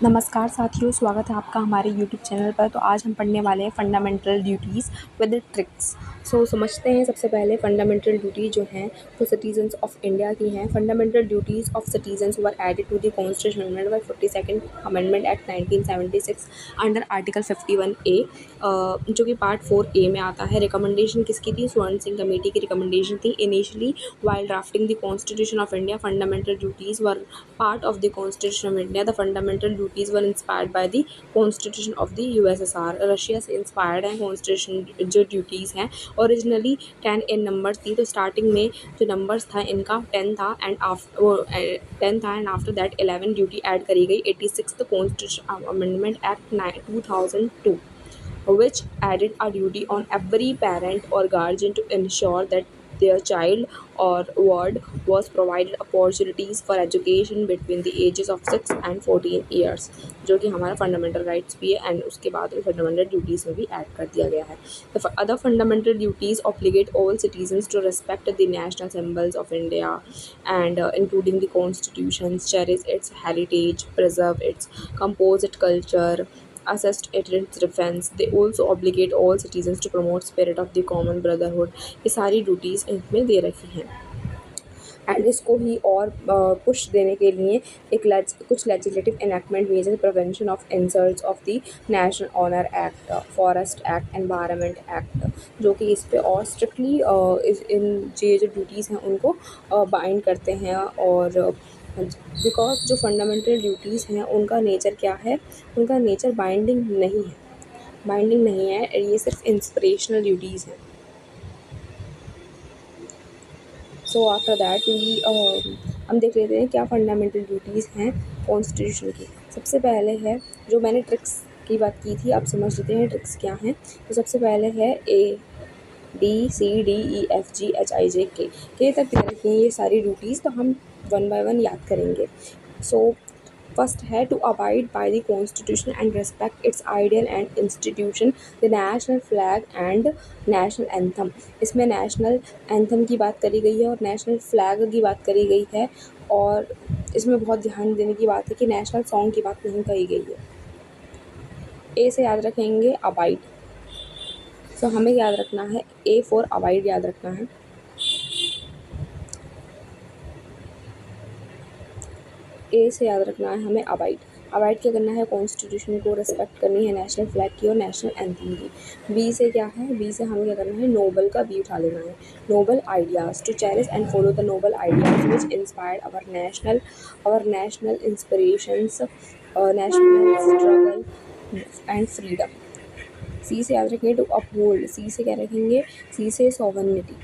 नमस्कार साथियों, स्वागत है आपका हमारे यूट्यूब चैनल पर। तो आज हम पढ़ने वाले हैं फंडामेंटल ड्यूटीज़ विद ट्रिक्स। समझते हैं सबसे पहले फंडामेंटल ड्यूटी जो हैं वो सिटीजन्स ऑफ इंडिया की हैं। Fundamental duties of citizens were added to the constitution amendment by 42nd amendment act 1976 under article 51A, जो कि पार्ट 4A में आता है। रिकमेंडेशन किसकी थी? स्वर्ण सिंह कमेटी की रिकमेंडेशन थी। Initially while drafting the Constitution of India, fundamental duties were part of the Constitution of India. The fundamental duties were inspired by the Constitution of the USSR. Russia से inspired है Constitution जो duties हैं originally 10 in numbers थी। तो starting में जो numbers था इनका 10 था and after 10 था and after that 11 duty add करी गई 86th Constitution Amendment Act 2002, which added a duty on every parent or guardian to ensure that their child or ward was provided opportunities for education between the ages of 6 and 14 years, जो कि हमारा fundamental rights भी है and उसके बाद fundamental duties में भी add कर दिया गया है। The other fundamental duties obligate all citizens to respect the national symbols of India and including the constitution, cherish its heritage, preserve its composite culture, assist it in its defense. They also obligate all citizens to promote spirit of the common brotherhood. ये सारी duties इसमें दे रखी हैं and इसको ही और push देने के लिए कुछ लेजिस्लेटिव इनैक्टमेंट भी है, जैसे prevention of insults of the national honour act, forest act, environment act, जो कि इस पे और स्ट्रिक्टली इन ये जो ड्यूटीज़ हैं उनको बाइंड करते हैं। और बिकॉज जो फंडामेंटल ड्यूटीज़ हैं उनका नेचर क्या है? उनका नेचर बाइंडिंग नहीं है, ये सिर्फ इंस्पिरेशनल ड्यूटीज़ हैं। सो आफ्टर दैट हम देख लेते हैं क्या फंडामेंटल ड्यूटीज़ हैं कॉन्स्टिट्यूशन की। सबसे पहले है, जो मैंने ट्रिक्स की बात की थी, आप समझ लेते हैं ट्रिक्स क्या हैं। तो सबसे पहले है A, B, C, D, E, F, G, H, I, J, K तक रखी हैं ये सारी ड्यूटीज़। तो हम वन बाय वन याद करेंगे। फर्स्ट है to abide by the constitution and respect its ideal and institution, the national flag and national anthem. इसमें नेशनल एंथम की बात करी गई है और नेशनल फ्लैग की बात करी गई है, और इसमें बहुत ध्यान देने की बात है कि नेशनल सॉन्ग की बात नहीं कही गई है। ए से याद रखेंगे अबाइड, तो हमें याद रखना है A फॉर अबाइड याद रखना है। ए से याद रखना है हमें अबाइड क्या करना है? कॉन्स्टिट्यूशन को रिस्पेक्ट करनी है, नेशनल फ्लैग की और नेशनल एंथम की। बी से क्या है? बी से हमें क्या करना है? नोबल का बी उठा लेना है। Noble ideas, to cherish and follow the noble ideas which inspired our national inspirations, national struggle and freedom. सी से याद रखेंगे टू अपहोल्ड, सी से क्या रखेंगे? सी से सॉवरेनिटी,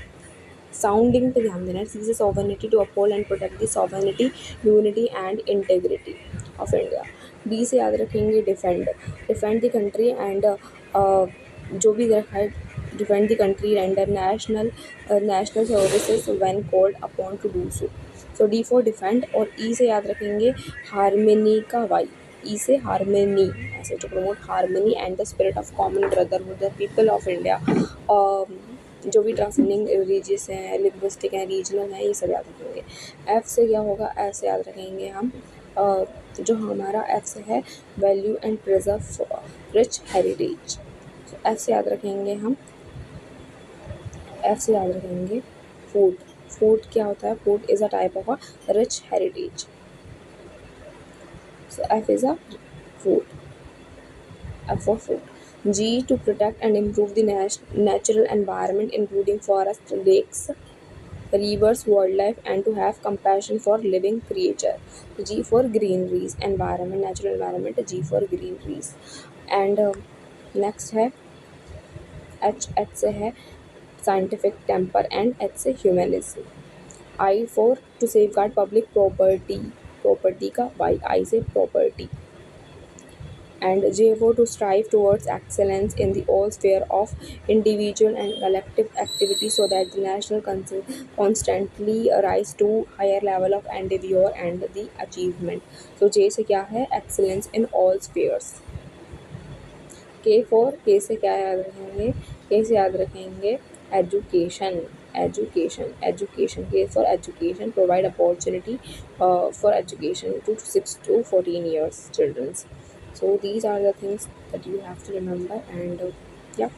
साउंडिंग पे ध्यान देना है। सी से sovereignty, to uphold and protect the sovereignty, unity and integrity of India. D से याद रखेंगे डिफेंड द कंट्री एंड जो भी रखा है, defend the country render national services when called upon two do so. So D for defend. और ई से याद रखेंगे हार्मनी का वाई, ई से हार्मनी, ऐसे to promote harmony and the spirit of common brotherhood the people of India. जो भी transcending religious हैं, लिंग्विस्टिक हैं, रीजनल हैं, ये सब याद रखेंगे। एफ से क्या होगा? एफ से याद रखेंगे हम जो हमारा एफ से है value and preserve rich heritage. F से याद रखेंगे हम, एफ से याद रखेंगे फूड क्या होता है? Food is a type of a rich heritage. So F is a food, F for food. G to protect and improve the natural environment including forests, lakes, rivers, wildlife, and to have compassion for living creature. G for greeneries, environment, natural environment, G for greeneries. And next है H से है scientific temper and H से humanism. I for to safeguard public property का I से property. And J for to strive towards excellence in the all sphere of individual and collective activity so that the national constantly rise to higher level of endeavor and the achievement. So J से क्या है? excellence in all spheres. K से क्या याद रखेंगे? K से याद रखेंगे education. education care for education, provide opportunity for education to 6 to 14 years children. So these are the things that you have to remember. And yeah.